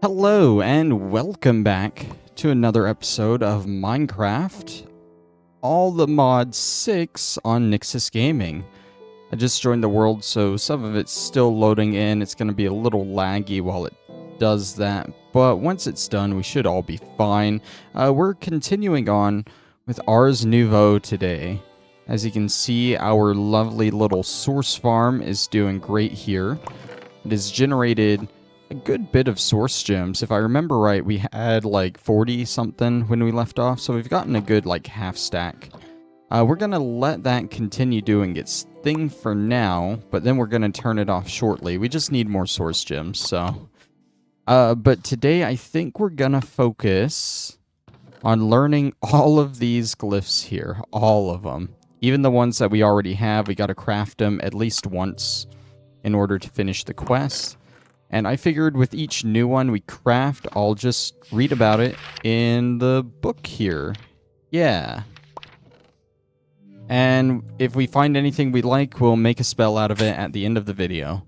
Hello and welcome back to another episode of Minecraft, all the mods 6 on Nyxus Gaming. I just joined the world, so some of it's still loading in. It's going to be a little laggy while it does that, but once it's done, we should all be fine. We're continuing on with Ars Nouveau today. As you can see, our lovely little source farm is doing great here. It has generated a good bit of source gems. If I remember right, we had like 40 something when we left off, so we've gotten a good like half stack. We're going to let that continue doing its thing for now, but then we're going to turn it off shortly. We just need more source gems, so. But today I think we're going to focus on learning all of these glyphs here. All of them. Even the ones that we already have, we got to craft them at least once in order to finish the quest. And I figured with each new one we craft, I'll just read about it in the book here. Yeah. And if we find anything we like, we'll make a spell out of it at the end of the video.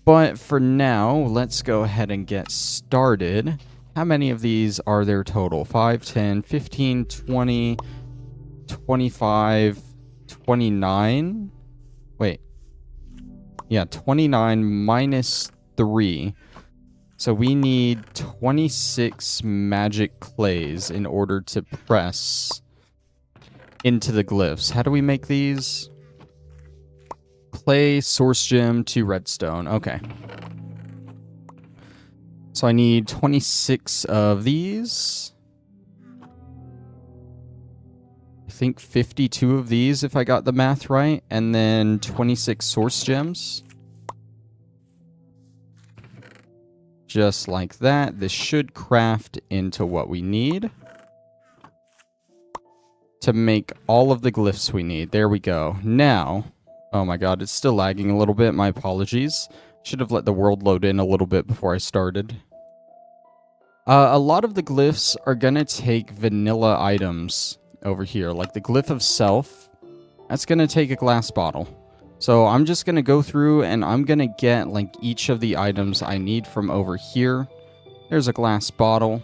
But for now, let's go ahead and get started. How many of these are there total? 5, 10, 15, 20, 25, 29? Wait. Yeah, 29 minus 3. So we need 26 magic clays in order to press into the glyphs. How do we make these? Clay, source gem, 2 redstone. Okay. So I need 26 of these. I think 52 of these if I got the math right. And then 26 source gems. Just like that. This should craft into what we need to make all of the glyphs we need. There we go. Now, oh my god, it's still lagging a little bit. My apologies. Should have let the world load in a little bit before I started. A lot of the glyphs are going to take vanilla items over here. Like the glyph of self, that's going to take a glass bottle. So I'm just going to go through and I'm going to get like each of the items I need from over here. There's a glass bottle.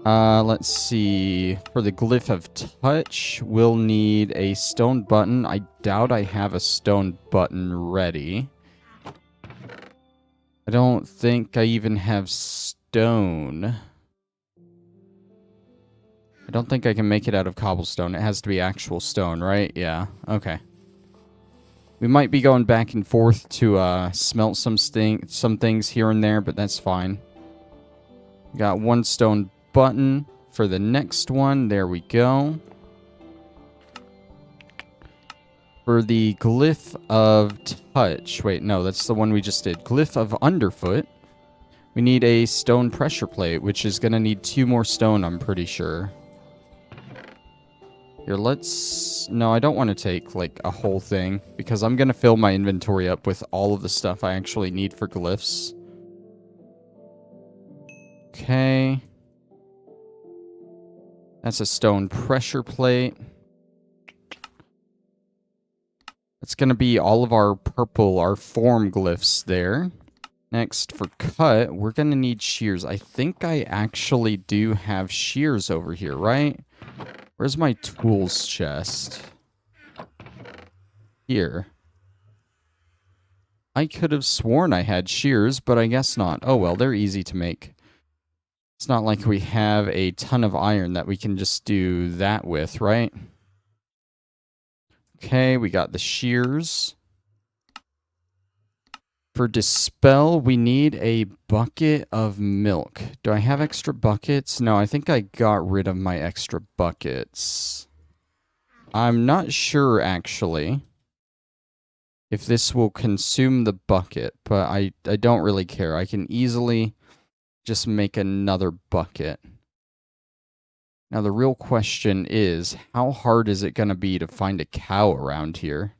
Let's see. For the glyph of touch, we'll need a stone button. I doubt I have a stone button ready. I don't think I even have stone. I don't think I can make it out of cobblestone. It has to be actual stone, right? Yeah. Okay. We might be going back and forth to smelt some things here and there, but that's fine. Got one stone button for the next one. There we go. For the glyph of touch. Wait, no, that's the one we just did. Glyph of underfoot. We need a stone pressure plate, which is going to need 2 more stone, I'm pretty sure. Here, let's... No, I don't want to take, like, a whole thing, because I'm going to fill my inventory up with all of the stuff I actually need for glyphs. Okay. That's a stone pressure plate. That's going to be all of our purple, our form glyphs there. Next, for cut, we're going to need shears. I think I actually do have shears over here, right? Where's my tools chest? Here. I could have sworn I had shears, but I guess not. Oh well, they're easy to make. It's not like we have a ton of iron that we can just do that with, right? Okay, we got the shears. For dispel, we need a bucket of milk. Do I have extra buckets? No, I think I got rid of my extra buckets. I'm not sure, actually, if this will consume the bucket, but I don't really care. I can easily just make another bucket. Now, the real question is, how hard is it going to be to find a cow around here?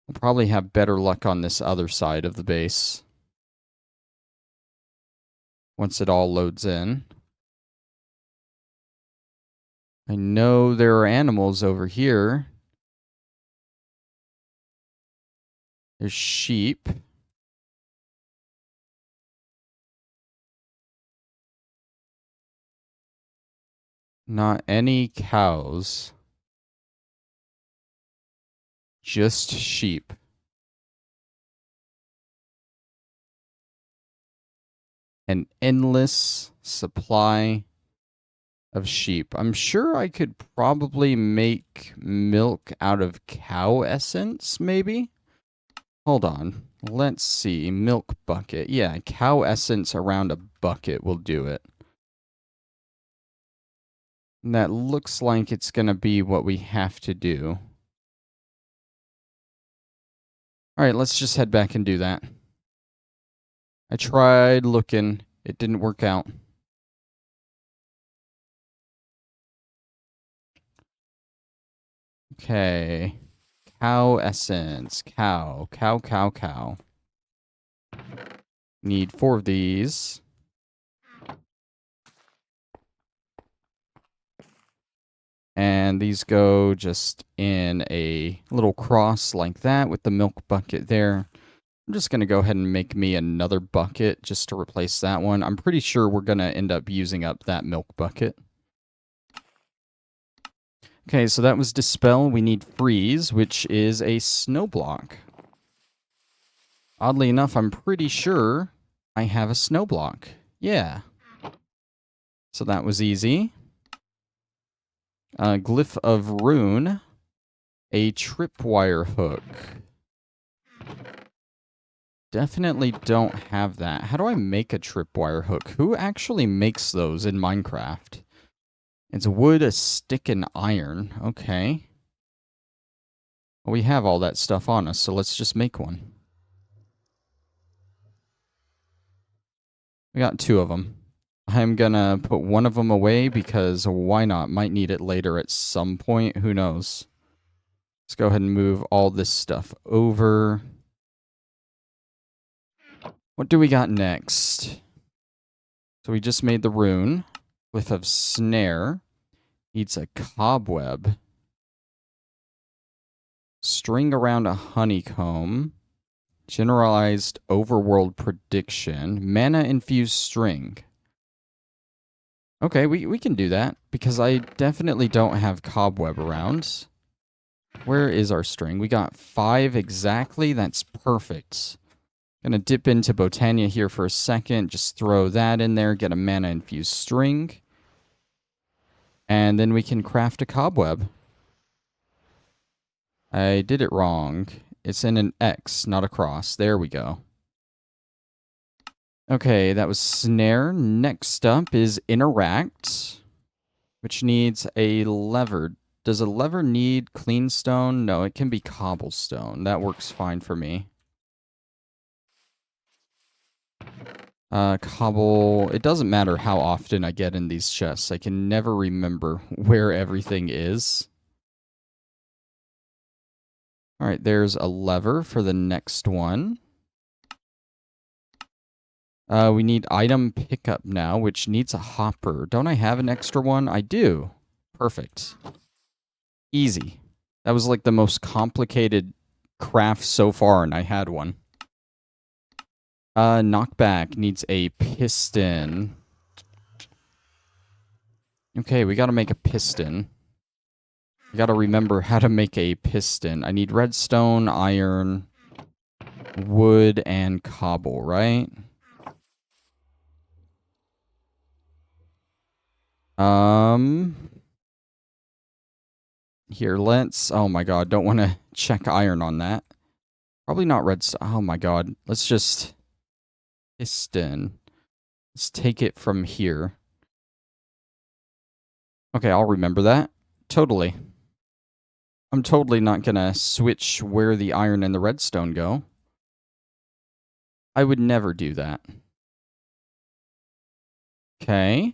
We'll probably have better luck on this other side of the base once it all loads in. I know there are animals over here. There's sheep. Not any cows. Just sheep. An endless supply of sheep. I'm sure I could probably make milk out of cow essence, maybe? Hold on. Let's see. Milk bucket. Yeah, cow essence around a bucket will do it. And that looks like it's going to be what we have to do. All right, let's just head back and do that. I tried looking. It didn't work out. Okay. Cow essence. Cow. Cow, cow, cow. Need 4 of these. And these go just in a little cross like that with the milk bucket there. I'm just going to go ahead and make me another bucket just to replace that one. I'm pretty sure we're going to end up using up that milk bucket. Okay, so that was Dispel. We need Freeze, which is a snow block. Oddly enough, I'm pretty sure I have a snow block. Yeah. So that was easy. Glyph of Rune. A tripwire hook. Definitely don't have that. How do I make a tripwire hook? Who actually makes those in Minecraft? It's wood, a stick, and iron. Okay. Well, we have all that stuff on us, so let's just make one. We got 2 of them. I'm gonna put one of them away because why not? Might need it later at some point. Who knows? Let's go ahead and move all this stuff over. What do we got next? So we just made the rune. Glyph of Snare. Needs a cobweb. String around a honeycomb. Generalized overworld prediction. Mana infused string. Okay, we can do that because I definitely don't have cobweb around. Where is our string? We got 5 exactly. That's perfect. Gonna dip into Botania here for a second. Just throw that in there. Get a mana infused string. And then we can craft a cobweb. I did it wrong. It's in an X, not a cross. There we go. Okay, that was Snare. Next up is Interact, which needs a lever. Does a lever need clean stone? No, it can be cobblestone. That works fine for me. Cobble. It doesn't matter how often I get in these chests. I can never remember where everything is. All right, there's a lever for the next one. We need item pickup now, which needs a hopper. Don't I have an extra one? I do. Perfect. Easy. That was like the most complicated craft so far, and I had one. Knockback needs a piston. Okay, we gotta make a piston. We gotta remember how to make a piston. I need redstone, iron, wood, and cobble, right? Here, let's... Oh my god, don't want to check iron on that. Probably not redstone. Oh my god. Let's just... Piston. Let's take it from here. Okay, I'll remember that. Totally. I'm totally not gonna switch where the iron and the redstone go. I would never do that. Okay.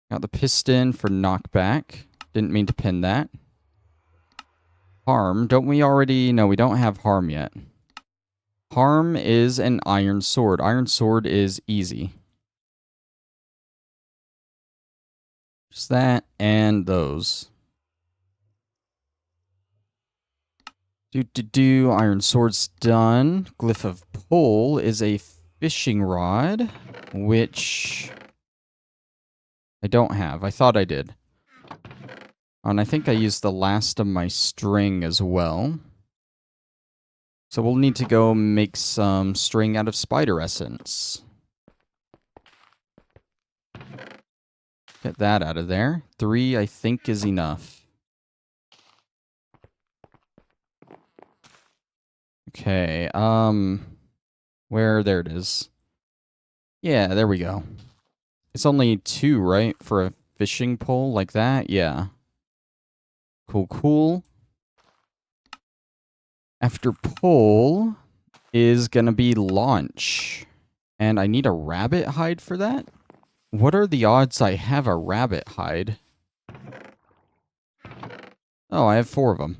Got the piston for knockback. Didn't mean to pin that. Harm. Don't we already... No, we don't have harm yet. Harm is an iron sword. Iron sword is easy. Just that and those. Iron sword's done. Glyph of pull is a fishing rod, which I don't have. I thought I did. And I think I used the last of my string as well. So we'll need to go make some string out of spider essence. Get that out of there. 3, I think, is enough. Okay, there it is. Yeah, there we go. It's only 2, right? For a fishing pole like that? Yeah. Cool, cool. After pole is gonna be launch. And I need a rabbit hide for that? What are the odds I have a rabbit hide? Oh, I have 4 of them.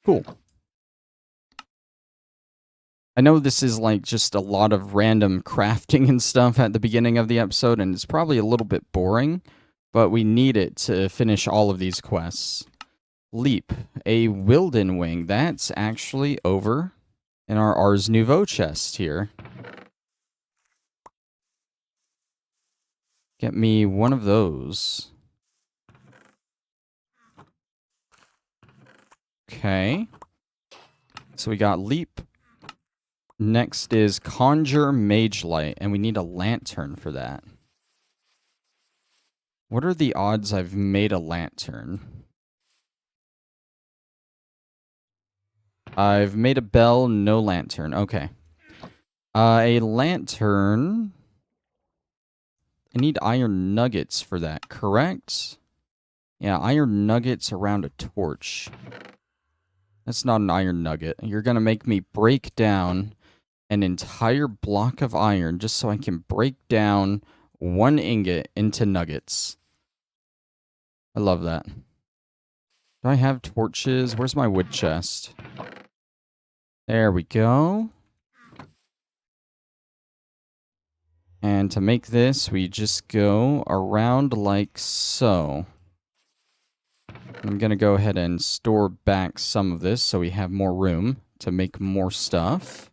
Cool. I know this is like just a lot of random crafting and stuff at the beginning of the episode, and it's probably a little bit boring, but we need it to finish all of these quests. Leap. A Wilden Wing. That's actually over in our Ars Nouveau chest here. Get me one of those. Okay. So we got Leap. Next is Conjure Mage Light, and we need a lantern for that. What are the odds I've made a lantern? I've made a bell, no lantern. Okay. A lantern. I need iron nuggets for that, correct? Yeah, iron nuggets around a torch. That's not an iron nugget. You're going to make me break down an entire block of iron just so I can break down 1 ingot into nuggets. I love that. Do I have torches? Where's my wood chest? There we go. And to make this, we just go around like so. I'm going to go ahead and store back some of this so we have more room to make more stuff.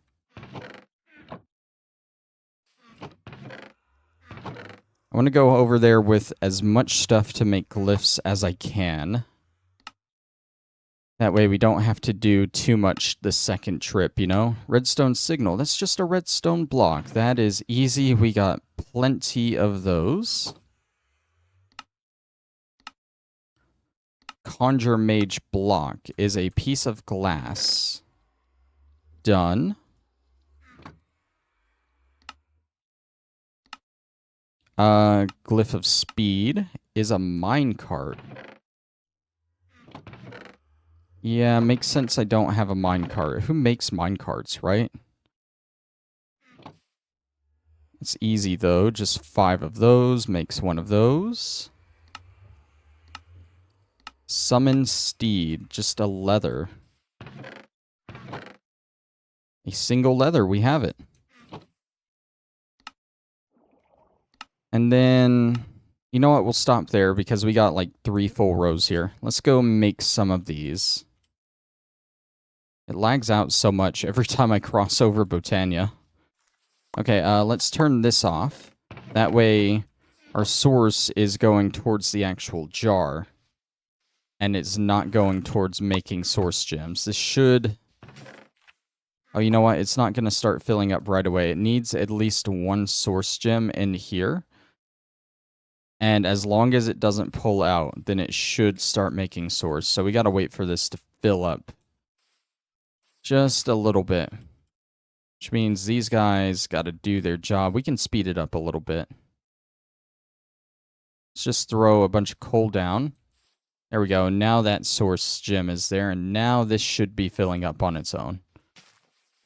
I want to go over there with as much stuff to make glyphs as I can. That way we don't have to do too much the second trip, you know? Redstone signal, that's just a redstone block. That is easy. We got plenty of those. Conjure Mage block is a piece of glass. Done. Glyph of Speed is a minecart. Yeah, makes sense I don't have a minecart. Who makes minecarts, right? It's easy, though. Just 5 of those makes 1 of those. Summon Steed. Just a leather. A single leather. We have it. And then, you know what? We'll stop there because we got like 3 full rows here. Let's go make some of these. It lags out so much every time I cross over Botania. Okay, let's turn this off. That way, our source is going towards the actual jar. And it's not going towards making source gems. This should... Oh, you know what? It's not going to start filling up right away. It needs at least 1 source gem in here. And as long as it doesn't pull out, then it should start making source. So we got to wait for this to fill up just a little bit. Which means these guys got to do their job. We can speed it up a little bit. Let's just throw a bunch of coal down. There we go. Now that source gem is there, and now this should be filling up on its own.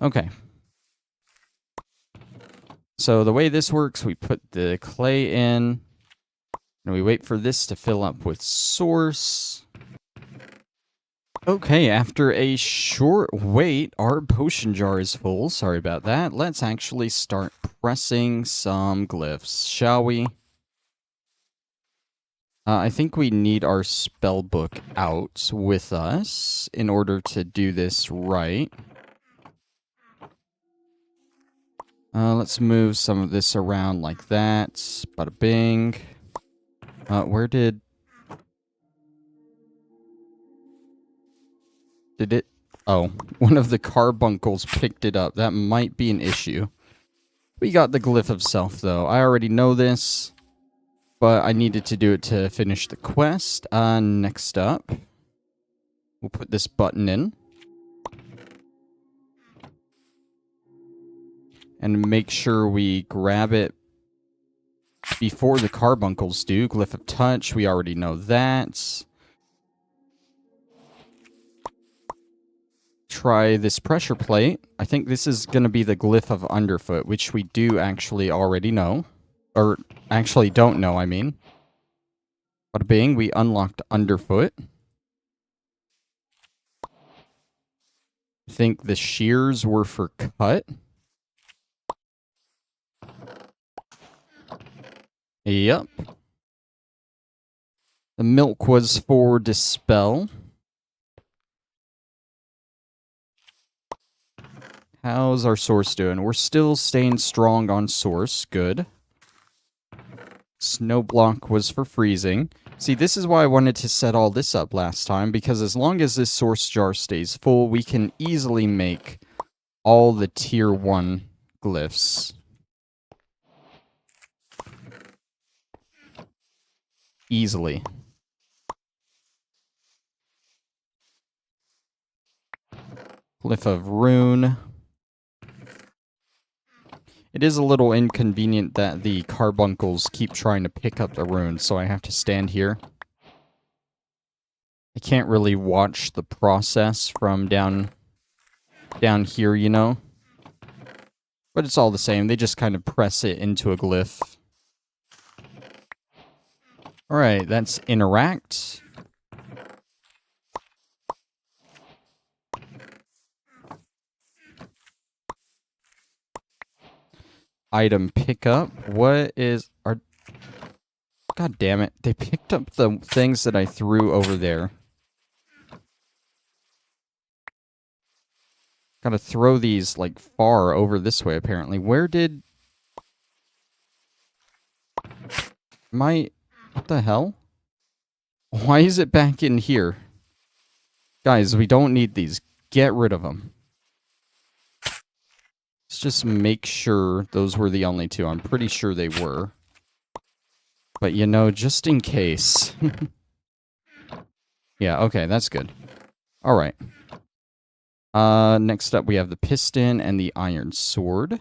Okay. So the way this works, we put the clay in, and we wait for this to fill up with source. Okay, after a short wait, our potion jar is full. Sorry about that. Let's actually start pressing some glyphs, shall we? I think we need our spell book out with us in order to do this right. Let's move some of this around like that. Bada bing. Where did it... Oh, one of the carbuncles picked it up. That might be an issue. We got the Glyph of Self, though. I already know this, but I needed to do it to finish the quest. Next up, we'll put this button in. And make sure we grab it before the carbuncles do. Glyph of Touch, we already know that. Try this pressure plate. I think this is going to be the Glyph of Underfoot, which we do actually already know. Or actually don't know, I mean. Bada bing, we unlocked Underfoot. I think the shears were for cut. Yep. The milk was for dispel. How's our source doing? We're still staying strong on source. Good. Snow block was for freezing. See, this is why I wanted to set all this up last time, because as long as this source jar stays full, we can easily make all the tier 1 glyphs. Easily. Glyph of Rune. It is a little inconvenient that the carbuncles keep trying to pick up the runes, so I have to stand here. I can't really watch the process from down here, you know? But it's all the same. They just kind of press it into a glyph. Alright, that's interact. Item pickup. What is... God damn it. They picked up the things that I threw over there. Gotta throw these, like, far over this way, apparently. Where did... What the hell? Why is it back in here? Guys, we don't need these. Get rid of them. Let's just make sure those were the only two. I'm pretty sure they were. But, you know, just in case. Yeah, okay, that's good. Alright. Next up we have the piston and the iron sword.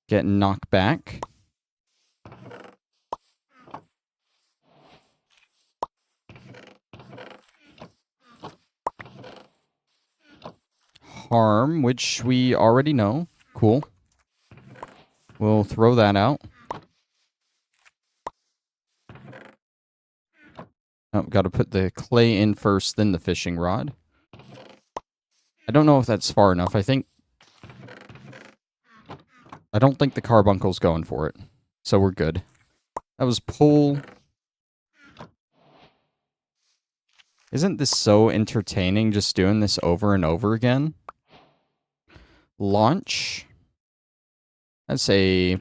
Get knocked back. Harm, which we already know. Cool. We'll throw that out. Oh, gotta put the clay in first, then the fishing rod. I don't know if that's far enough. I don't think the carbuncle's going for it. So we're good. That was pull. Isn't this so entertaining just doing this over and over again? Launch. That's a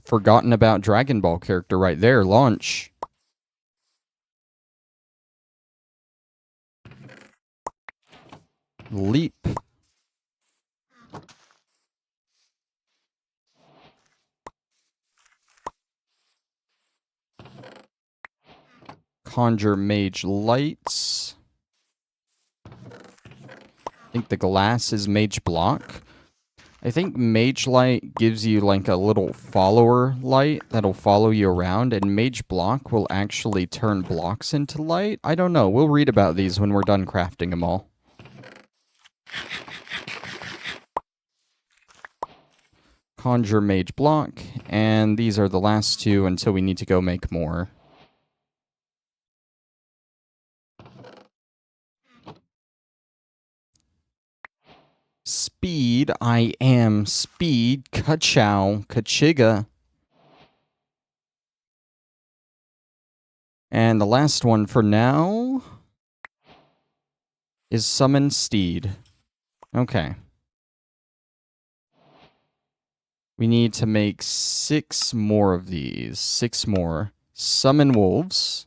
forgotten about Dragon Ball character right there. Launch. Leap. Conjure Mage Lights. I think the glass is Mage Block. I think Mage Light gives you like a little follower light that'll follow you around, and Mage Block will actually turn blocks into light. I don't know. We'll read about these when we're done crafting them all. Conjure Mage Block, and these are the last two until we need to go make more. Speed, I am speed, ka-chow, ka-chiga. And the last one for now is summon steed. Okay. We need to make 6 more of these. 6 more. Summon wolves.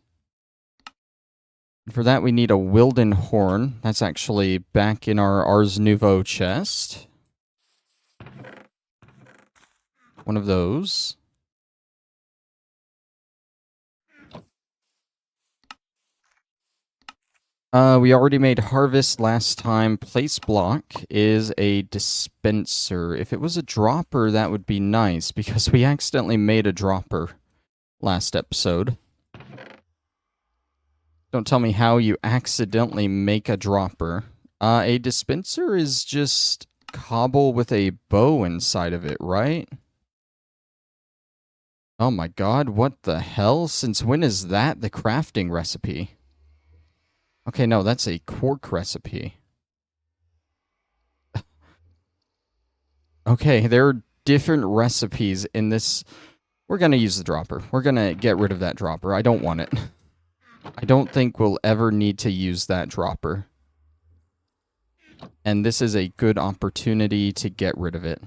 For that, we need a Wilden horn. That's actually back in our Ars Nouveau chest. One of those. We already made harvest last time. Place block is a dispenser. If it was a dropper, that would be nice, because we accidentally made a dropper last episode. Don't tell me how you accidentally make a dropper. A dispenser is just cobble with a bow inside of it, right? Oh my god, what the hell? Since when is that the crafting recipe? Okay, no, that's a cork recipe. Okay, there are different recipes in this. We're going to use the dropper. We're going to get rid of that dropper. I don't want it. I don't think we'll ever need to use that dropper. And this is a good opportunity to get rid of it.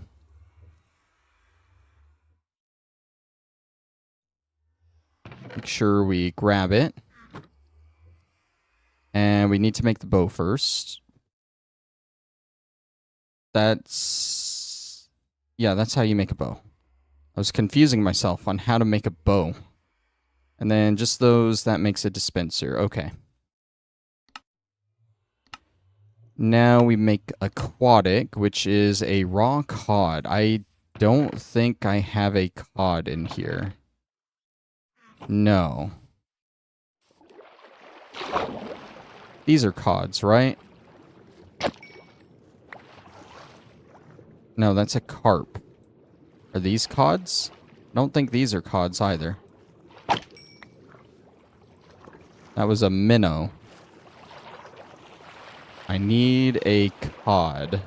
Make sure we grab it. And we need to make the bow first. Yeah, that's how you make a bow. I was confusing myself on how to make a bow. And then just those, that makes a dispenser. Okay. Now we make aquatic, which is a raw cod. I don't think I have a cod in here. No. These are cods, right? No, that's a carp. Are these cods? I don't think these are cods either. That was a minnow. I need a cod.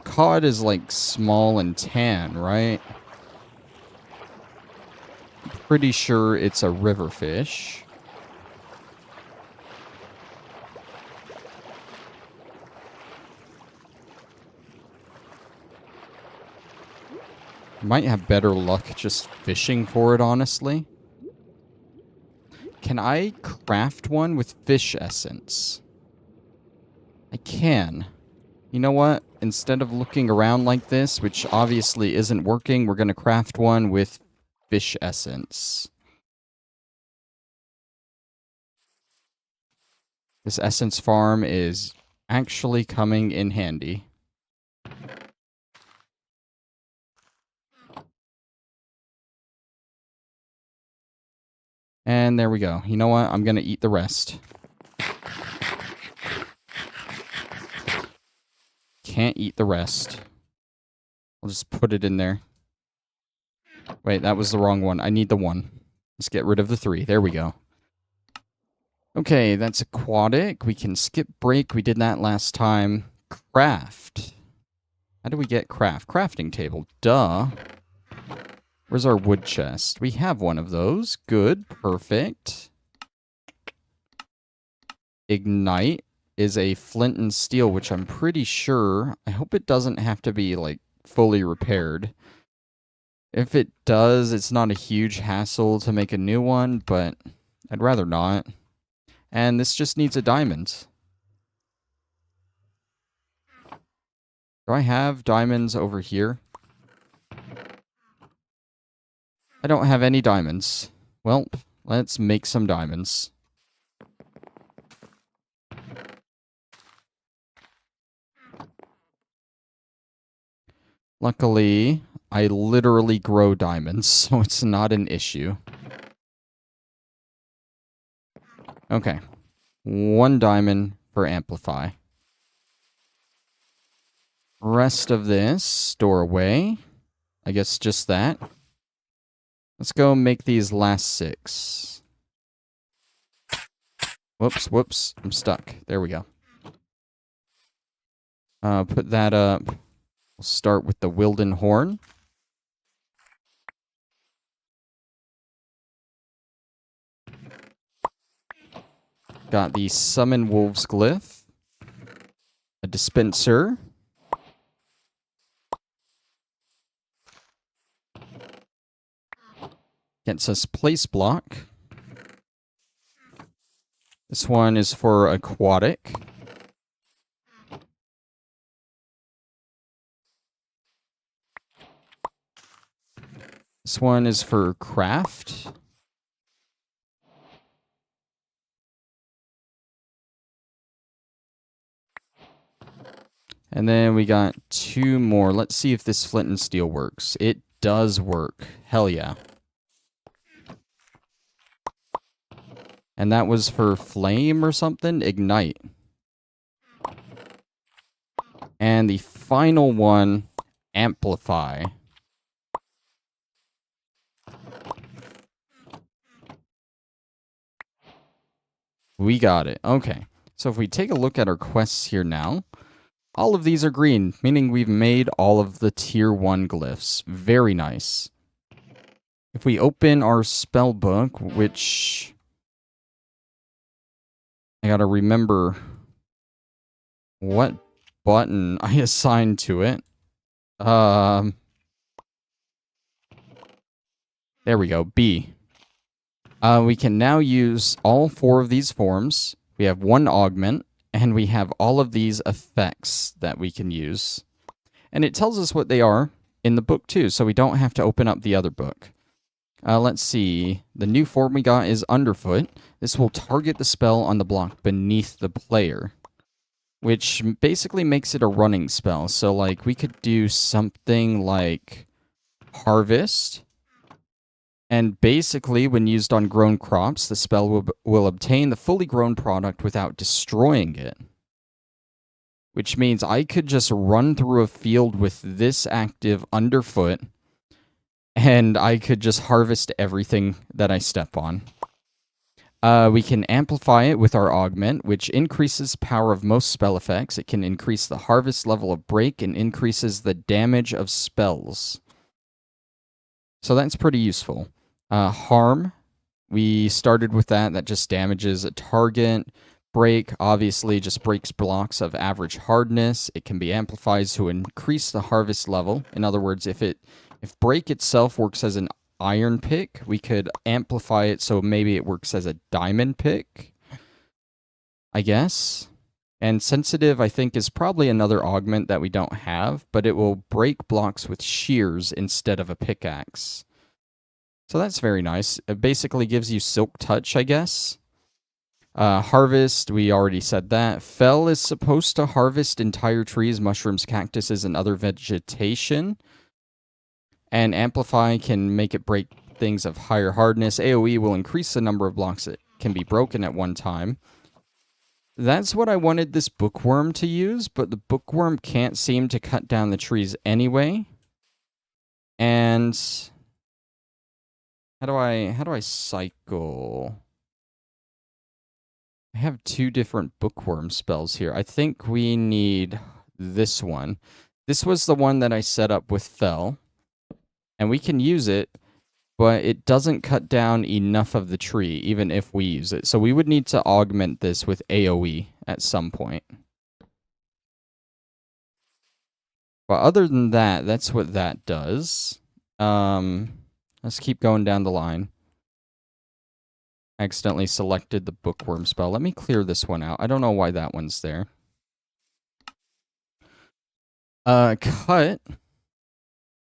Cod is like small and tan, right? I'm pretty sure it's a river fish. Might have better luck just fishing for it, honestly. Can I craft one with fish essence? I can. You know what? Instead of looking around like this, which obviously isn't working, we're going to craft one with fish essence. This essence farm is actually coming in handy. And there we go. You know what? I'm going to eat the rest. Can't eat the rest. I'll just put it in there. Wait, that was the wrong one. I need the one. Let's get rid of the 3. There we go. Okay, that's aquatic. We can skip break. We did that last time. Craft. How do we get craft? Crafting table. Duh. Where's our wood chest? We have one of those. Good. Perfect. Ignite is a flint and steel, which I'm pretty sure... I hope it doesn't have to be, like, fully repaired. If it does, it's not a huge hassle to make a new one, but I'd rather not. And this just needs a diamond. Do I have diamonds over here? I don't have any diamonds. Well, let's make some diamonds. Luckily, I literally grow diamonds, so it's not an issue. Okay. 1 diamond for amplify. Rest of this, store away. I guess just that. Let's go make these last 6. Whoops. I'm stuck. There we go. Put that up. We'll start with the Wilden horn. Got the Summon Wolves glyph. A dispenser. Gets us place block. This one is for aquatic. This one is for craft. And then we got 2 more. Let's see if this flint and steel works. It does work. Hell yeah. And that was for flame or something? Ignite. And the final one, amplify. We got it. Okay. So if we take a look at our quests here now, all of these are green, meaning we've made all of the tier 1 glyphs. Very nice. If we open our spell book, which I gotta remember what button I assigned to it. There we go, B. We can now use all 4 of these forms. We have 1 augment, and we have all of these effects that we can use. And it tells us what they are in the book too, so we don't have to open up the other book. Let's see. The new form we got is Underfoot. This will target the spell on the block beneath the player, which basically makes it a running spell. So, like, we could do something like Harvest. And basically, when used on grown crops, the spell will obtain the fully grown product without destroying it. Which means I could just run through a field with this active underfoot, and I could just harvest everything that I step on. We can amplify it with our augment, which increases power of most spell effects. It can increase the harvest level of break and increases the damage of spells. So that's pretty useful. Harm, we started with that. That just damages a target. Break, obviously, just breaks blocks of average hardness. It can be amplified to increase the harvest level. In other words, if break itself works as an iron pick, we could amplify it so maybe it works as a diamond pick, I guess. And sensitive, I think, is probably another augment that we don't have, but it will break blocks with shears instead of a pickaxe. So that's very nice. It basically gives you silk touch, I guess. Harvest, we already said that. Fell is supposed to harvest entire trees, mushrooms, cactuses, and other vegetation. And Amplify can make it break things of higher hardness. AoE will increase the number of blocks that can be broken at one time. That's what I wanted this bookworm to use, but the bookworm can't seem to cut down the trees anyway. And how do I cycle? I have 2 different bookworm spells here. I think we need this one. This was the one that I set up with Fell, and we can use it, but it doesn't cut down enough of the tree, even if we use it. So we would need to augment this with AoE at some point. But other than that, that's what that does. Let's keep going down the line. Accidentally selected the bookworm spell. Let me clear this one out. I don't know why that one's there. Cut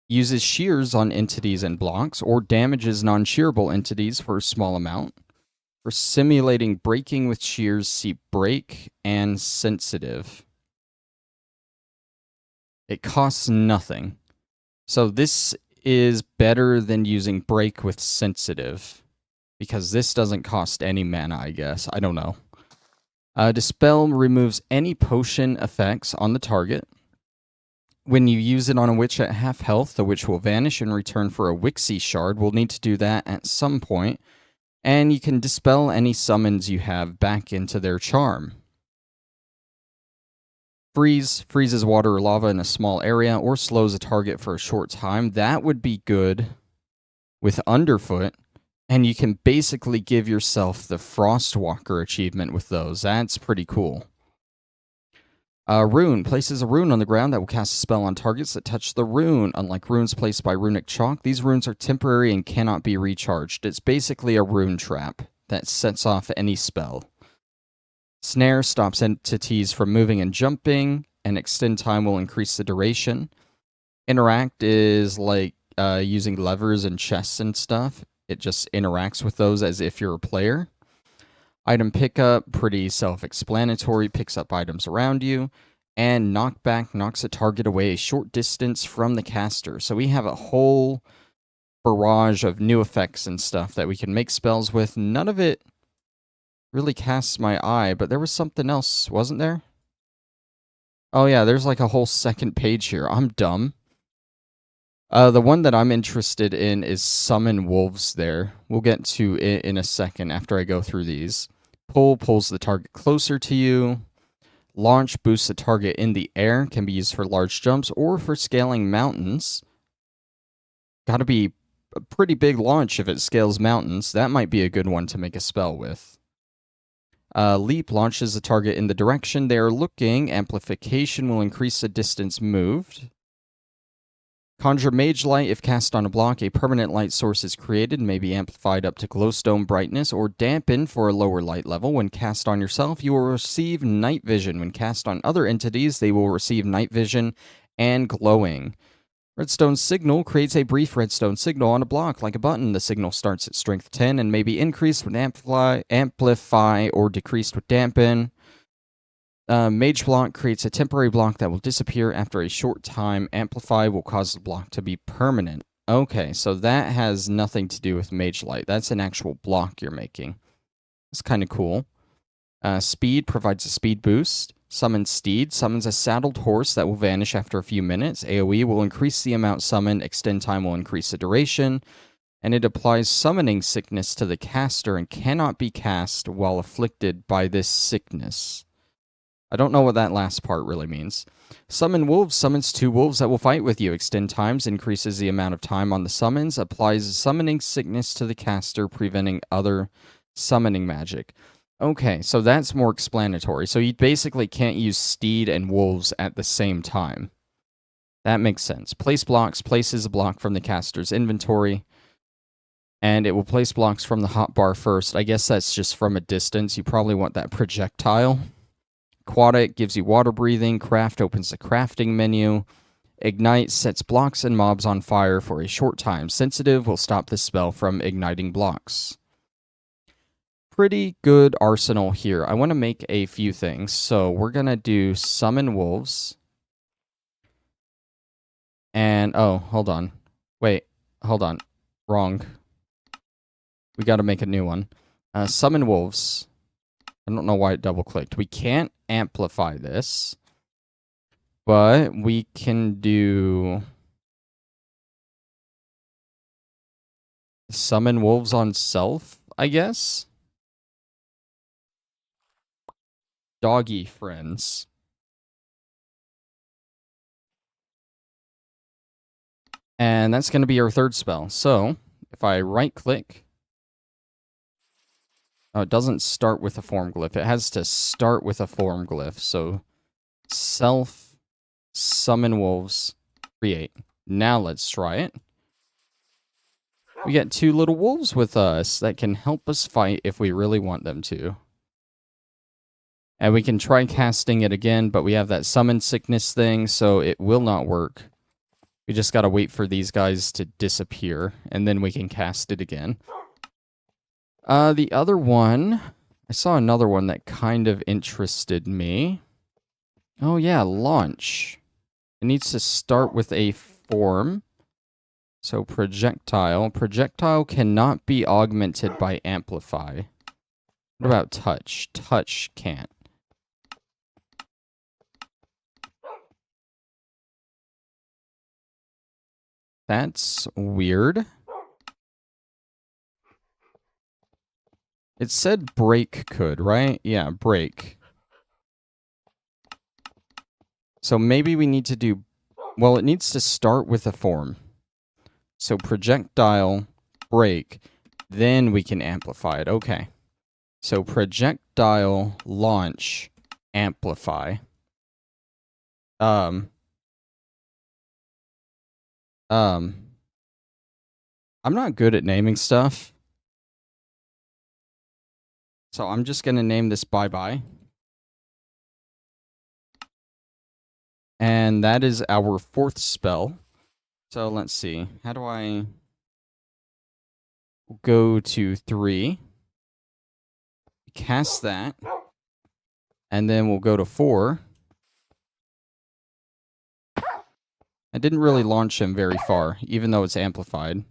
uses shears on entities and blocks, or damages non-shearable entities for a small amount. For simulating breaking with shears, see break and sensitive. It costs nothing. So this is better than using break with sensitive, because this doesn't cost any mana, I guess. I don't know. Dispel removes any potion effects on the target. When you use it on a witch at half health, the witch will vanish in return for a Wixie shard. We'll need to do that at some point. And you can dispel any summons you have back into their charm. Freeze freezes water or lava in a small area or slows a target for a short time. That would be good with Underfoot. And you can basically give yourself the Frostwalker achievement with those. That's pretty cool. Rune. Places a rune on the ground that will cast a spell on targets that touch the rune. Unlike runes placed by runic chalk, these runes are temporary and cannot be recharged. It's basically a rune trap that sets off any spell. Snare stops entities from moving and jumping, and extend time will increase the duration. Interact is like using levers and chests and stuff. It just interacts with those as if you're a player. Item pickup, pretty self-explanatory, picks up items around you. And knockback knocks a target away a short distance from the caster. So we have a whole barrage of new effects and stuff that we can make spells with. None of it really casts my eye, but there was something else, wasn't there? Oh yeah, there's like a whole second page here. I'm dumb. The one that I'm interested in is Summon Wolves there. We'll get to it in a second after I go through these. Pull pulls the target closer to you. Launch boosts the target in the air. Can be used for large jumps or for scaling mountains. Gotta be a pretty big launch if it scales mountains. That might be a good one to make a spell with. Leap launches the target in the direction they are looking. Amplification will increase the distance moved. Conjure Mage Light. If cast on a block, a permanent light source is created and may be amplified up to glowstone brightness or dampened for a lower light level. When cast on yourself, you will receive night vision. When cast on other entities, they will receive night vision and glowing. Redstone Signal creates a brief redstone signal on a block like a button. The signal starts at strength 10 and may be increased with amplify or decreased with dampen. Mage Block creates a temporary block that will disappear after a short time. Amplify will cause the block to be permanent. Okay, so that has nothing to do with Mage Light. That's an actual block you're making. It's kind of cool. Speed provides a speed boost. Summon Steed summons a saddled horse that will vanish after a few minutes. AoE will increase the amount summoned. Extend time will increase the duration. And it applies summoning sickness to the caster and cannot be cast while afflicted by this sickness. I don't know what that last part really means. Summon Wolves summons 2 wolves that will fight with you. Extend times increases the amount of time on the summons. Applies summoning sickness to the caster, preventing other summoning magic. Okay, so that's more explanatory. So you basically can't use Steed and Wolves at the same time. That makes sense. Place blocks places a block from the caster's inventory. And it will place blocks from the hotbar first. I guess that's just from a distance. You probably want that projectile. Aquatic gives you water breathing. Craft opens the crafting menu. Ignite sets blocks and mobs on fire for a short time. Sensitive will stop the spell from igniting blocks. Pretty good arsenal here. I want to make a few things. So we're going to do Summon Wolves. And, oh, hold on. Wait, hold on. Wrong. We got to make a new one. Summon Wolves. I don't know why it double-clicked. We can't amplify this. But we can do Summon Wolves on self, I guess. Doggy friends. And that's going to be our third spell. So, if I right-click... Oh, it doesn't start with a form glyph. It has to start with a form glyph. So, self, summon wolves, create. Now let's try it. We get 2 little wolves with us that can help us fight if we really want them to. And we can try casting it again, but we have that summon sickness thing, so it will not work. We just gotta wait for these guys to disappear, and then we can cast it again. The other one, I saw another one that kind of interested me. Oh yeah, launch. It needs to start with a form. So projectile. Projectile cannot be augmented by amplify. What about touch? Touch can't. That's weird. It said break could, right? Yeah, break. So maybe we need to do... Well, it needs to start with a form. So projectile, break, then we can amplify it. Okay. So projectile, launch, amplify. Um, um, I'm not good at naming stuff. So I'm just going to name this bye-bye. And that is our 4th spell. So let's see. How do I go to 3? Cast that. And then we'll go to 4. I didn't really launch him very far, even though it's amplified.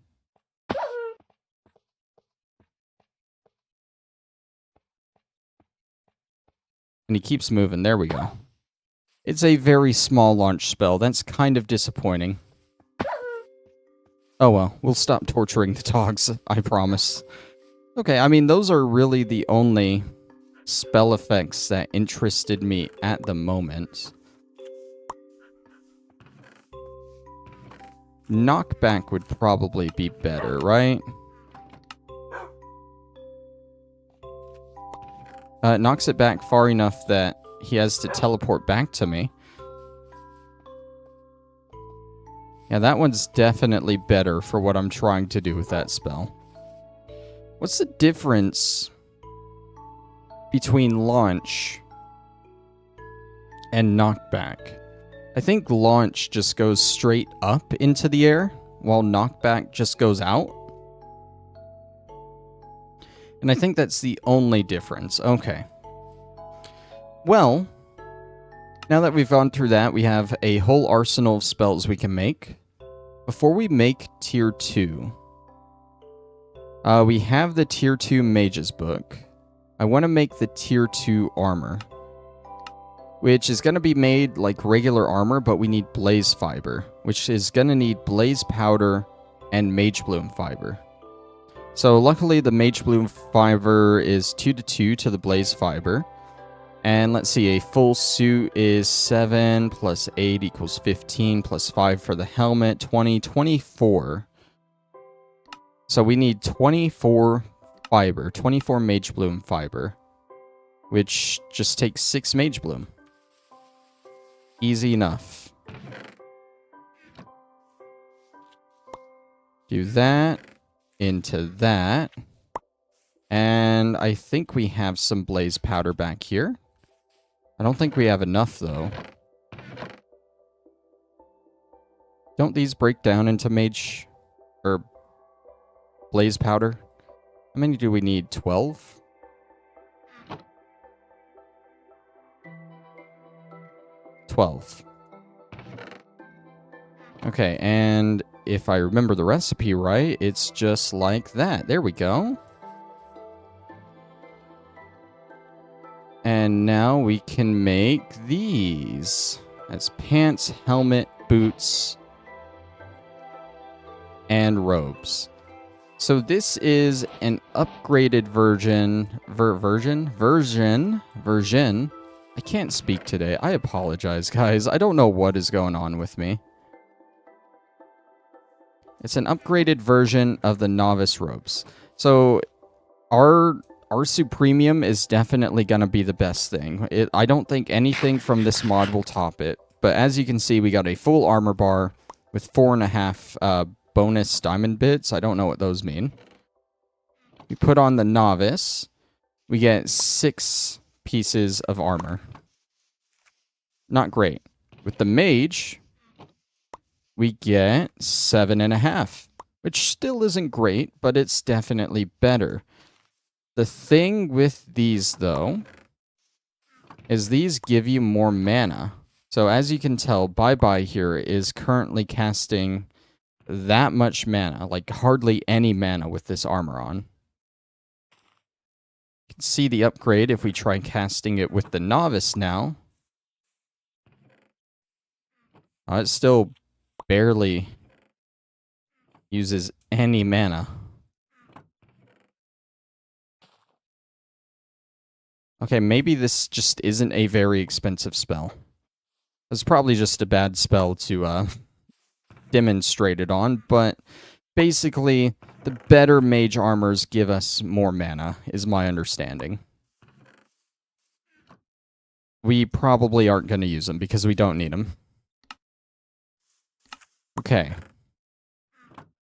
And he keeps moving. There we go. It's a very small launch spell. That's kind of disappointing. Oh well, we'll stop torturing the dogs, I promise. Okay, I mean, those are really the only spell effects that interested me at the moment. Knockback would probably be better, right? Knocks it back far enough that he has to teleport back to me. Yeah, that one's definitely better for what I'm trying to do with that spell. What's the difference between launch and knockback? I think launch just goes straight up into the air, while knockback just goes out. And I think that's the only difference. Okay. Well, now that we've gone through that, we have a whole arsenal of spells we can make. Before we make Tier 2, we have the Tier 2 Mage's Book. I want to make the Tier 2 Armor, which is going to be made like regular armor, but we need Blaze Fiber, which is going to need Blaze Powder and Mage Bloom Fiber. So luckily the Mage Bloom Fiber is 2 to the Blaze Fiber. And let's see, a full suit is 7 plus 8 equals 15 plus 5 for the helmet, 20, 24. So we need 24 fiber, 24 Mage Bloom Fiber, which just takes 6 Mage Bloom. Easy enough. Do that into that. And I think we have some Blaze Powder back here. I don't think we have enough, though. Don't these break down into Mage or Blaze Powder? How many do we need? 12? 12. Okay, and if I remember the recipe right, it's just like that. There we go. And now we can make these. That's pants, helmet, boots, and robes. So this is an upgraded version. I can't speak today. I apologize, guys. I don't know what is going on with me. It's an upgraded version of the novice robes. So our Supremium is definitely going to be the best thing. I don't think anything from this mod will top it. But as you can see, we got a full armor bar with 4.5 bonus diamond bits. I don't know what those mean. We put on the novice. We get 6 pieces of armor. Not great. With the mage, we get 7.5, which still isn't great, but it's definitely better. The thing with these, though, is these give you more mana. So as you can tell, Bye-Bye here is currently casting that much mana, like hardly any mana with this armor on. You can see the upgrade if we try casting it with the novice now. It still barely uses any mana. Okay, maybe this just isn't a very expensive spell. It's probably just a bad spell to demonstrate it on, but basically, the better mage armors give us more mana, is my understanding. we probably aren't going to use them because we don't need them. Okay.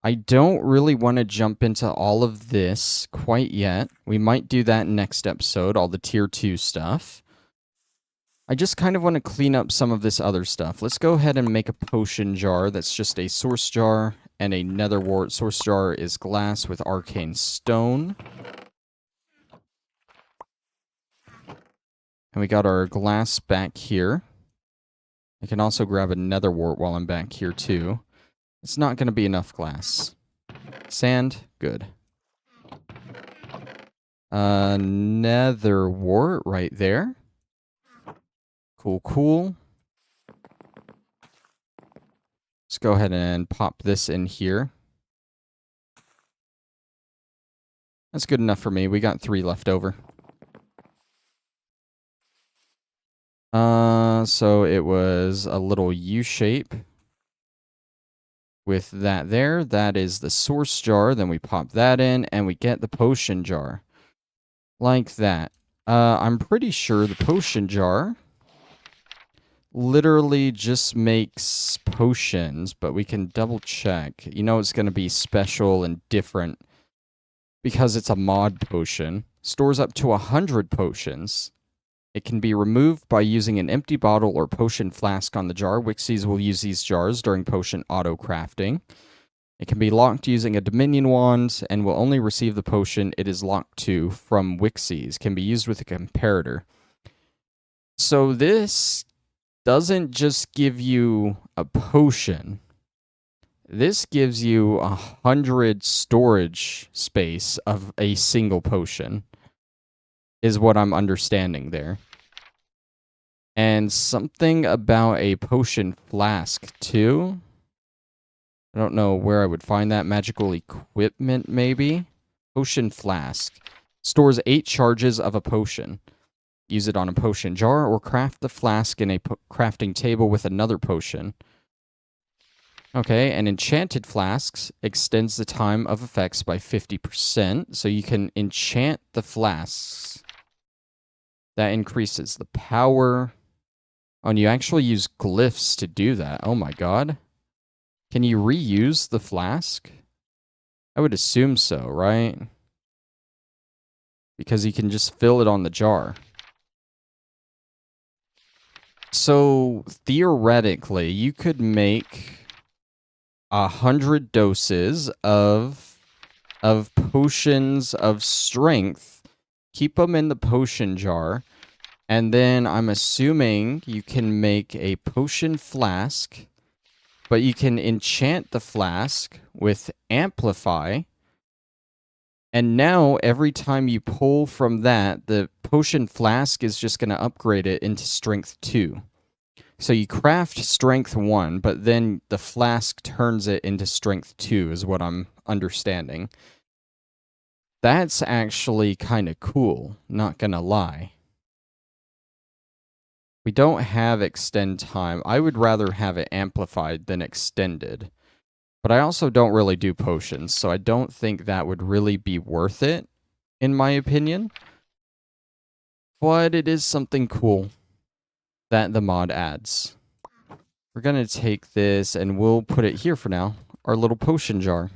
I don't really want to jump into all of this quite yet. We might do that next episode, all the tier 2 stuff. I just kind of want to clean up some of this other stuff. Let's go ahead and make a potion jar that's just a source jar and a nether wart. Source jar is glass with arcane stone. And we got our glass back here. I can also grab a nether wart while I'm back here too. It's not going to be enough glass. Sand, good. Nether wart right there. Cool, cool. Let's go ahead and pop this in here. That's good enough for me. We got 3 left over. So it was a little U shape with that there. That is the source jar. Then we pop that in and we get the potion jar. Like that. I'm pretty sure the potion jar literally just makes potions, but we can double check. You know it's going to be special and different because it's a mod potion. Stores up to 100 potions. It can be removed by using an empty bottle or potion flask on the jar. Wixies will use these jars during potion auto-crafting. It can be locked using a Dominion wand and will only receive the potion it is locked to from Wixies. Can be used with a comparator. So this doesn't just give you a potion. This gives you 100 storage space of a single potion, is what I'm understanding there. And something about a potion flask, too. I don't know where I would find that. Magical equipment, maybe? Potion flask. Stores 8 charges of a potion. Use it on a potion jar or craft the flask in a crafting table with another potion. Okay, and enchanted flasks extends the time of effects by 50%, so you can enchant the flasks. That increases the power. Oh, and you actually use glyphs to do that. Oh my god. Can you reuse the flask? I would assume so, right? Because you can just fill it on the jar. So, theoretically, you could make 100 doses of potions of strength, keep them in the potion jar, and then I'm assuming you can make a potion flask, but you can enchant the flask with Amplify, and now every time you pull from that, the potion flask is just going to upgrade it into strength 2. So you craft strength 1, but then the flask turns it into strength 2 is what I'm understanding. That's actually kind of cool, not gonna lie. We don't have extend time. I would rather have it amplified than extended. But I also don't really do potions, so I don't think that would really be worth it, in my opinion. But it is something cool that the mod adds. We're going to take this and we'll put it here for now, our little potion jar.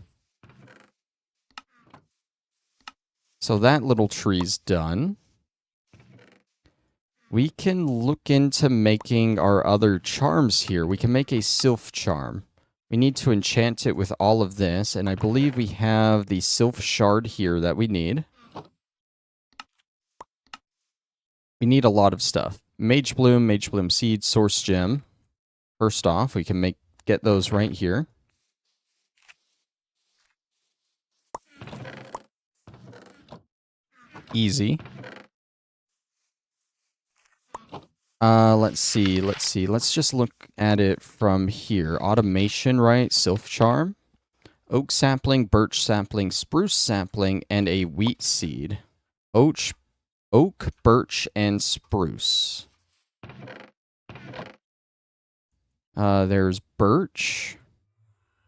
So that little tree's done. We can look into making our other charms here. We can make a sylph charm. We need to enchant it with all of this, and I believe we have the sylph shard here that we need. We need a lot of stuff. Mage bloom seed, source gem. First off, we can get those right here. Easy. Let's see. Let's just look at it from here. Automation, right? Sylph charm. Oak sapling, birch sapling, spruce sapling, and a wheat seed. Oak, birch, and spruce. There's birch,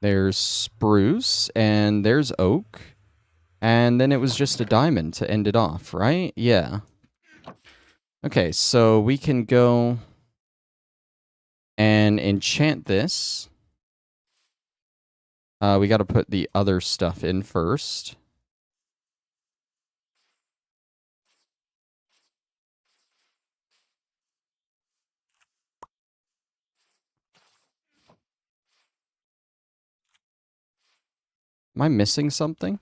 there's spruce, and there's oak. And then it was just a diamond to end it off, right? Yeah. Okay, so we can go and enchant this. We got to put the other stuff in first. Am I missing something?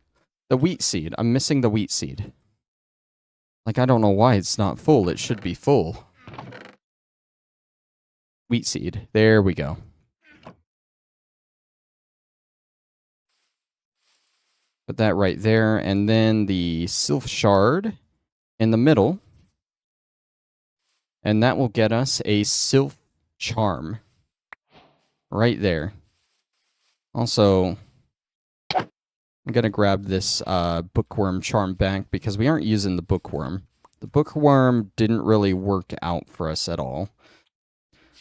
The wheat seed. I'm missing the wheat seed. Like, I don't know why it's not full. It should be full. Wheat seed. There we go. Put that right there. And then the sylph shard in the middle. And that will get us a sylph charm. Right there. Also, I'm going to grab this bookworm charm back because we aren't using the bookworm. The bookworm didn't really work out for us at all.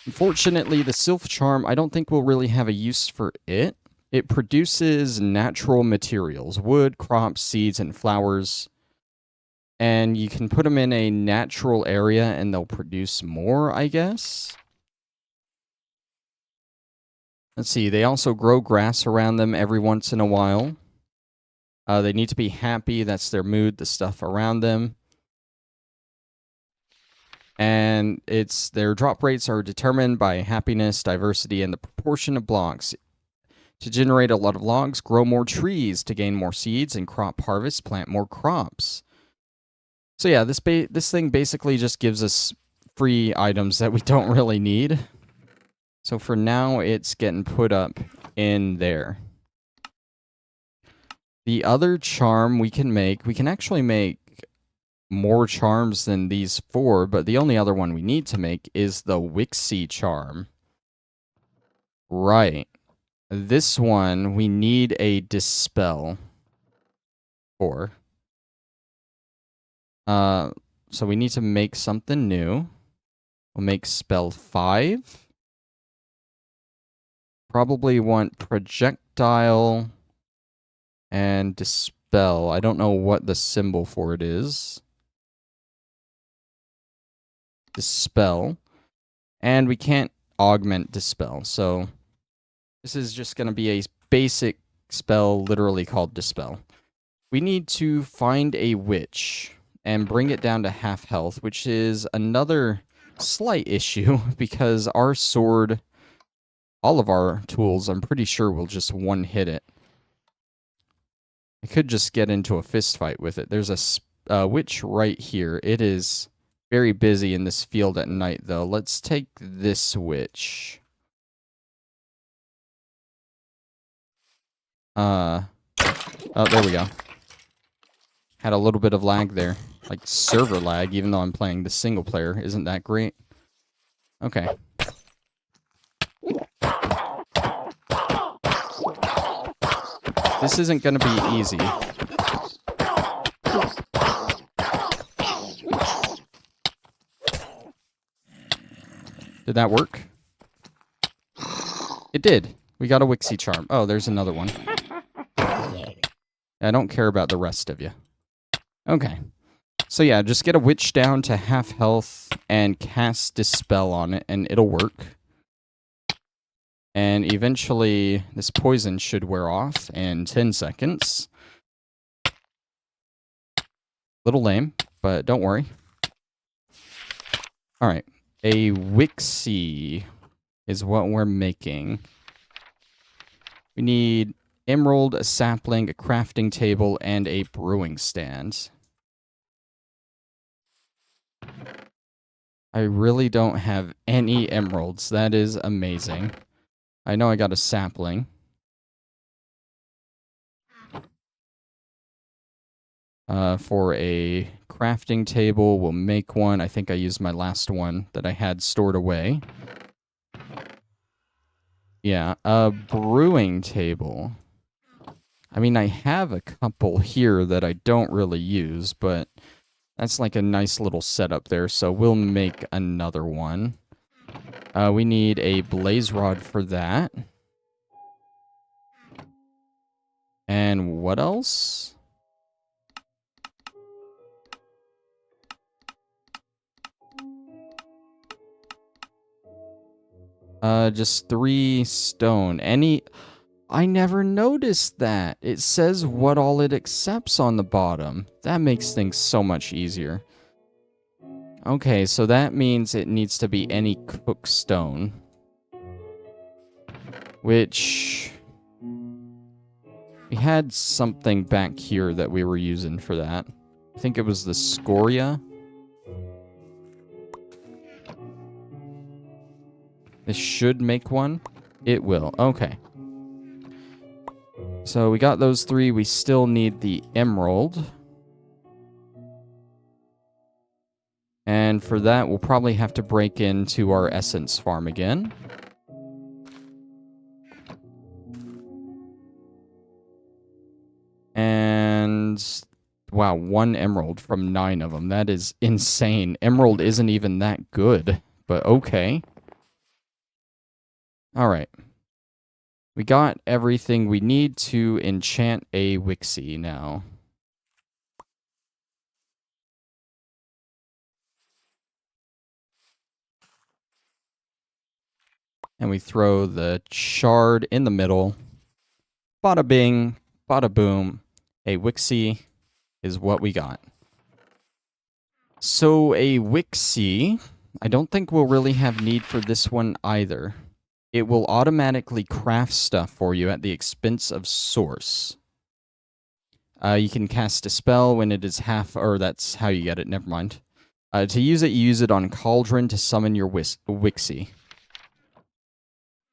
Unfortunately, the sylph charm, I don't think we'll really have a use for it. It produces natural materials, wood, crops, seeds, and flowers. And you can put them in a natural area and they'll produce more, I guess. Let's see, they also grow grass around them every once in a while. They need to be happy, that's their mood, the stuff around them. And their drop rates are determined by happiness, diversity, and the proportion of blocks. To generate a lot of logs, grow more trees. To gain more seeds and crop harvest, plant more crops. So yeah, this thing basically just gives us free items that we don't really need. So for now, it's getting put up in there. The other charm we can actually make more charms than these 4, but the only other one we need to make is the Wixie charm. Right. This one, we need a dispel for. So we need to make something new. We'll make spell 5. Probably want projectile and dispel. I don't know what the symbol for it is. Dispel. And we can't augment dispel, so this is just going to be a basic spell literally called dispel. We need to find a witch and bring it down to half health, which is another slight issue because our sword, all of our tools, I'm pretty sure will just one-hit it. I could just get into a fist fight with it. There's a witch right here. It is very busy in this field at night, though. Let's take this witch. Oh, there we go. Had a little bit of lag there. Like server lag, even though I'm playing the single player. Isn't that great? Okay. This isn't going to be easy. Did that work? It did. We got a Wixie charm. Oh, there's another one. I don't care about the rest of you. Okay. So yeah, just get a witch down to half health and cast Dispel on it, and it'll work. And eventually, this poison should wear off in 10 seconds. Little lame, but don't worry. Alright, a Wixie is what we're making. We need emerald, a sapling, a crafting table, and a brewing stand. I really don't have any emeralds. That is amazing. I know I got a sapling. For a crafting table, we'll make one. I think I used my last one that I had stored away. Yeah, a brewing table. I mean, I have a couple here that I don't really use, but that's like a nice little setup there, so we'll make another one. We need a blaze rod for that. And what else? Just 3 stone. I never noticed that. It says what all it accepts on the bottom. That makes things so much easier. Okay, so that means it needs to be any cook stone. Which... we had something back here that we were using for that. I think it was the scoria. This should make one. It will. Okay. So we got those 3. We still need the emerald. And for that, we'll probably have to break into our essence farm again. And... wow, 1 emerald from 9 of them. That is insane. Emerald isn't even that good, but okay. Alright. We got everything we need to enchant a Wixie now. And we throw the shard in the middle. Bada bing, bada boom. A Wixie is what we got. So a Wixie, I don't think we'll really have need for this one either. It will automatically craft stuff for you at the expense of source. You can cast a spell when it is half, or that's how you get it, never mind. To use it, you use it on Cauldron to summon your Wixie.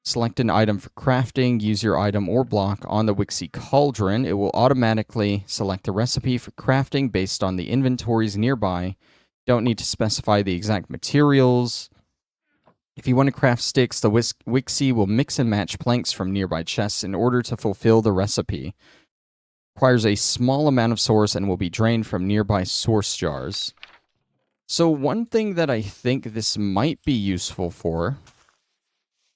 Select an item for crafting, use your item or block on the Wixie Cauldron. It will automatically select the recipe for crafting based on the inventories nearby. Don't need to specify the exact materials. If you want to craft sticks, the Wixie will mix and match planks from nearby chests in order to fulfill the recipe. Requires a small amount of source and will be drained from nearby source jars. So one thing that I think this might be useful for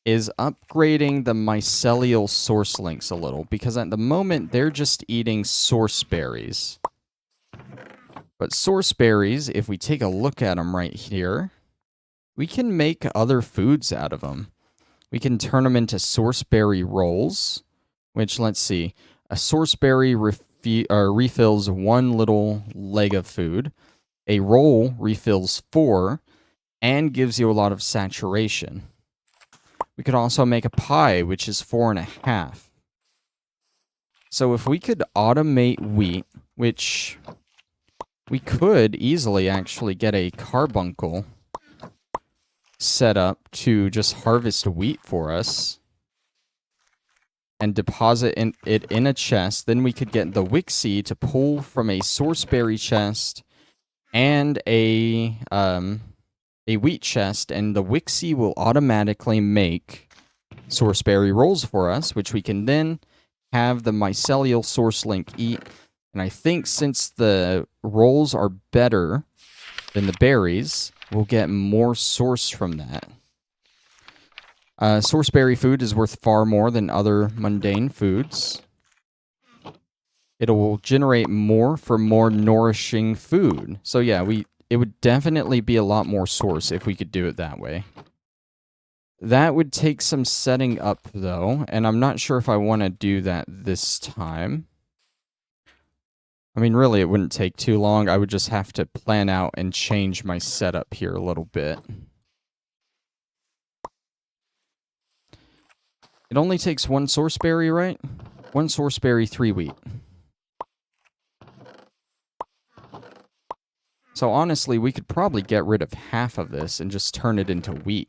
is upgrading the mycelial source links a little, because at the moment they're just eating source berries. But source berries, if we take a look at them right here, we can make other foods out of them. We can turn them into source berry rolls, which, let's see, a source berry refills 1 little leg of food. A roll refills 4 and gives you a lot of saturation. We could also make a pie, which is 4.5. So if we could automate wheat, which we could easily actually get a carbuncle set up to just harvest wheat for us and deposit it in a chest, then we could get the Wixie to pull from a sourceberry chest and a wheat chest, and the Wixie will automatically make sourceberry rolls for us, which we can then have the mycelial source link eat. And I think since the rolls are better than the berries, we'll get more source from that. Sourceberry food is worth far more than other mundane foods. It will generate more for more nourishing food. So yeah, it would definitely be a lot more source if we could do it that way. That would take some setting up, though, and I'm not sure if I want to do that this time. I mean, really, it wouldn't take too long. I would just have to plan out and change my setup here a little bit. It only takes 1 sourceberry, right? 1 sourceberry, 3 wheat. So honestly, we could probably get rid of half of this and just turn it into wheat.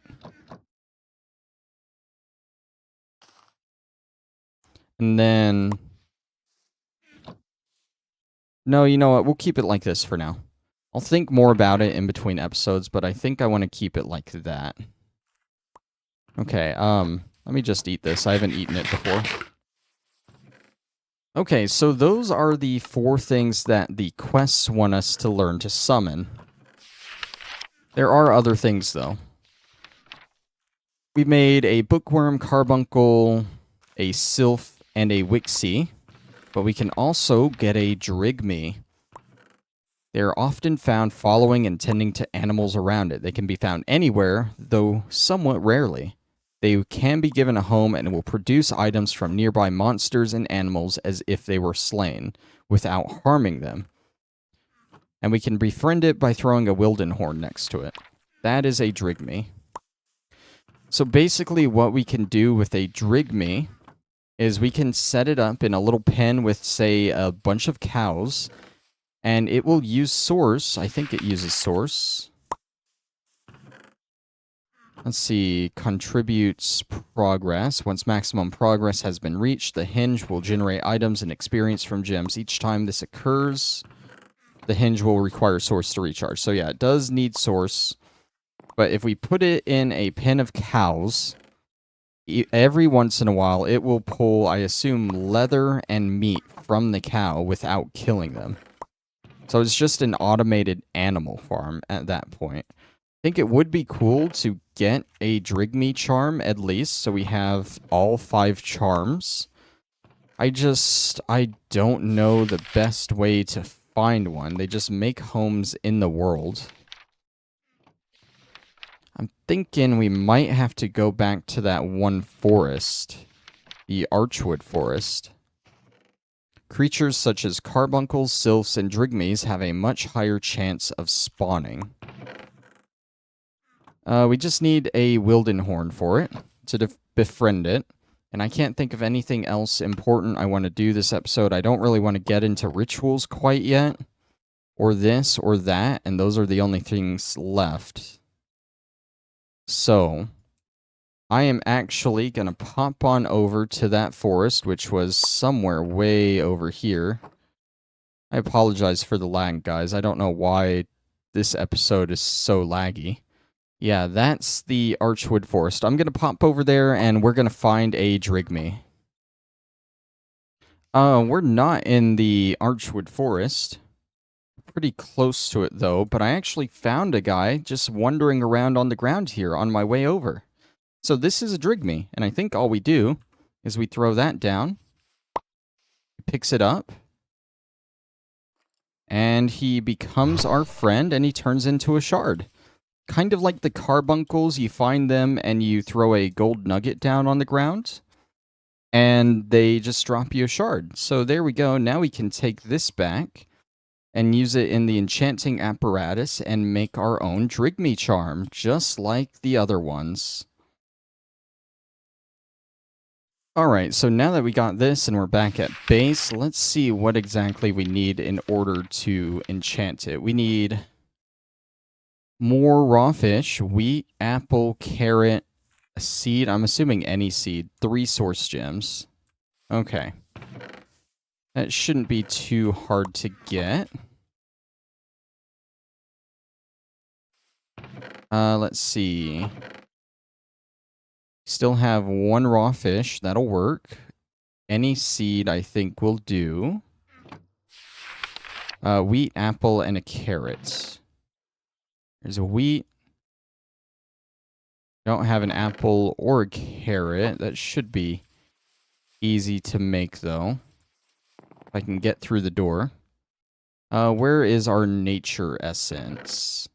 And then... no, you know what? We'll keep it like this for now. I'll think more about it in between episodes, but I think I want to keep it like that. Okay, let me just eat this. I haven't eaten it before. Okay, so those are the 4 things that the quests want us to learn to summon. There are other things, though. We made a bookworm, carbuncle, a sylph, and a wixie, but we can also get a drigme. They are often found following and tending to animals around it. They can be found anywhere, though somewhat rarely. They can be given a home and will produce items from nearby monsters and animals as if they were slain, without harming them. And we can befriend it by throwing a Wildenhorn next to it. That is a Drigme. So basically what we can do with a Drigme is we can set it up in a little pen with, say, a bunch of cows, and it will use source. I think it uses source. Let's see, contributes progress. Once maximum progress has been reached, the hinge will generate items and experience from gems. Each time this occurs, the hinge will require source to recharge. So yeah, it does need source. But if we put it in a pen of cows, every once in a while it will pull, I assume, leather and meat from the cow without killing them. So it's just an automated animal farm at that point. I think it would be cool to get a Drigme charm at least, so we have all 5 charms. I don't know the best way to find one. They just make homes in the world. I'm thinking we might have to go back to that one forest, the Archwood Forest. Creatures such as carbuncles, sylphs, and Drigmes have a much higher chance of spawning. We just need a Wildenhorn for it, to befriend it. And I can't think of anything else important I want to do this episode. I don't really want to get into rituals quite yet. Or this, or that, and those are the only things left. So, I am actually going to pop on over to that forest, which was somewhere way over here. I apologize for the lag, guys. I don't know why this episode is so laggy. Yeah, that's the Archwood Forest. I'm going to pop over there, and we're going to find a Drigme. We're not in the Archwood Forest. Pretty close to it, though, but I actually found a guy just wandering around on the ground here on my way over. So this is a Drigme, and I think all we do is we throw that down. He picks it up. And he becomes our friend, and he turns into a shard. Kind of like the carbuncles, you find them and you throw a gold nugget down on the ground, and they just drop you a shard. So there we go. Now we can take this back and use it in the enchanting apparatus and make our own Drigme charm, just like the other ones. Alright, so now that we got this and we're back at base, let's see what exactly we need in order to enchant it. We need more raw fish, wheat, apple, carrot, a seed. I'm assuming any seed. 3 source gems. Okay. That shouldn't be too hard to get. Let's see. Still have 1 raw fish. That'll work. Any seed, I think, will do. Wheat, apple, and a carrot. There's a wheat. Don't have an apple or a carrot. That should be easy to make, though. If I can get through the door. Where is our nature essence?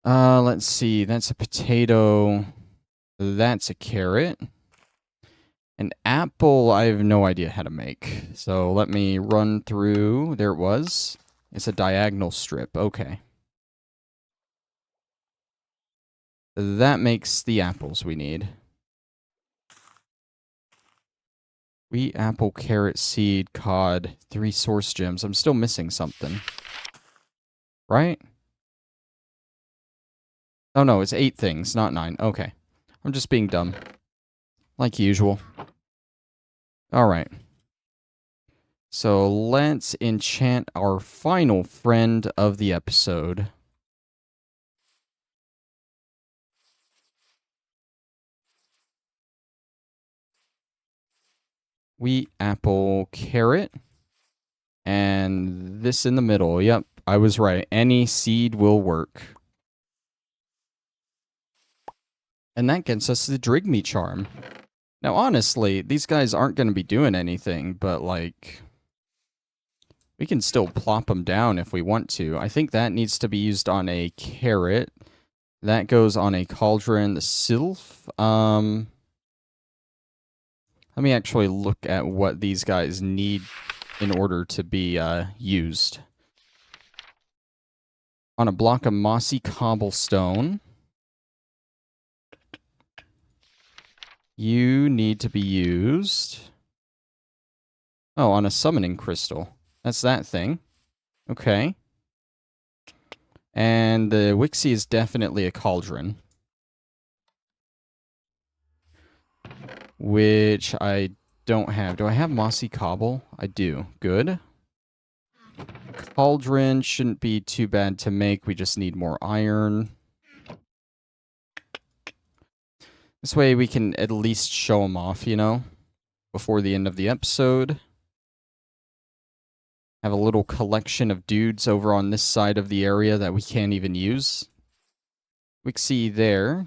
Let's see. That's a potato. That's a carrot. An apple, I have no idea how to make. So let me run through. There it was. It's a diagonal strip. Okay. That makes the apples we need. Wheat, apple, carrot, seed, cod, 3 source gems. I'm still missing something. Right? Oh no, it's 8 things, not 9. Okay. I'm just being dumb. Like usual. Alright. So let's enchant our final friend of the episode. Wheat, apple, carrot. And this in the middle. Yep, I was right. Any seed will work. And that gets us the Drigme charm. Now, honestly, these guys aren't going to be doing anything, but, like, we can still plop them down if we want to. I think that needs to be used on a carrot. That goes on a cauldron. The sylph, let me actually look at what these guys need in order to be used. On a block of mossy cobblestone, you need to be used. Oh, on a summoning crystal. That's that thing. Okay. And the Wixie is definitely a cauldron. Which I don't have. Do I have mossy cobble? I do. Good. Cauldron shouldn't be too bad to make. We just need more iron. This way we can at least show them off, you know, before the end of the episode. Have a little collection of dudes over on this side of the area that we can't even use. Wixie there.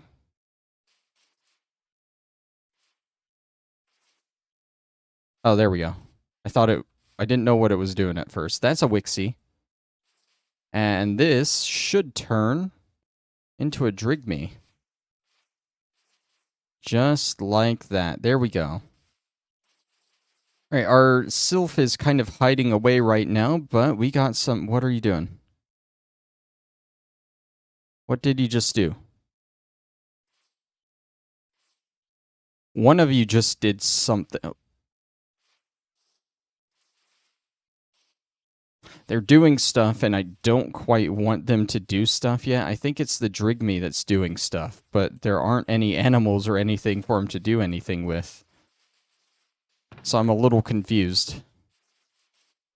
Oh, there we go. I didn't know what it was doing at first. That's a Wixie. And this should turn into a Drigme. Just like that. There we go. Alright, our sylph is kind of hiding away right now, but we got some... What are you doing? What did you just do? One of you just did something. They're doing stuff, and I don't quite want them to do stuff yet. I think it's the Drigme that's doing stuff, but there aren't any animals or anything for them to do anything with. So I'm a little confused.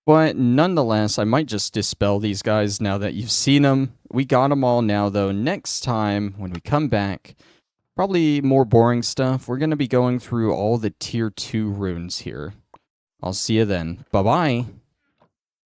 But nonetheless, I might just dispel these guys now that you've seen them. We got them all now, though. Next time, when we come back, probably more boring stuff. We're going to be going through all the tier 2 runes here. I'll see you then. Bye-bye.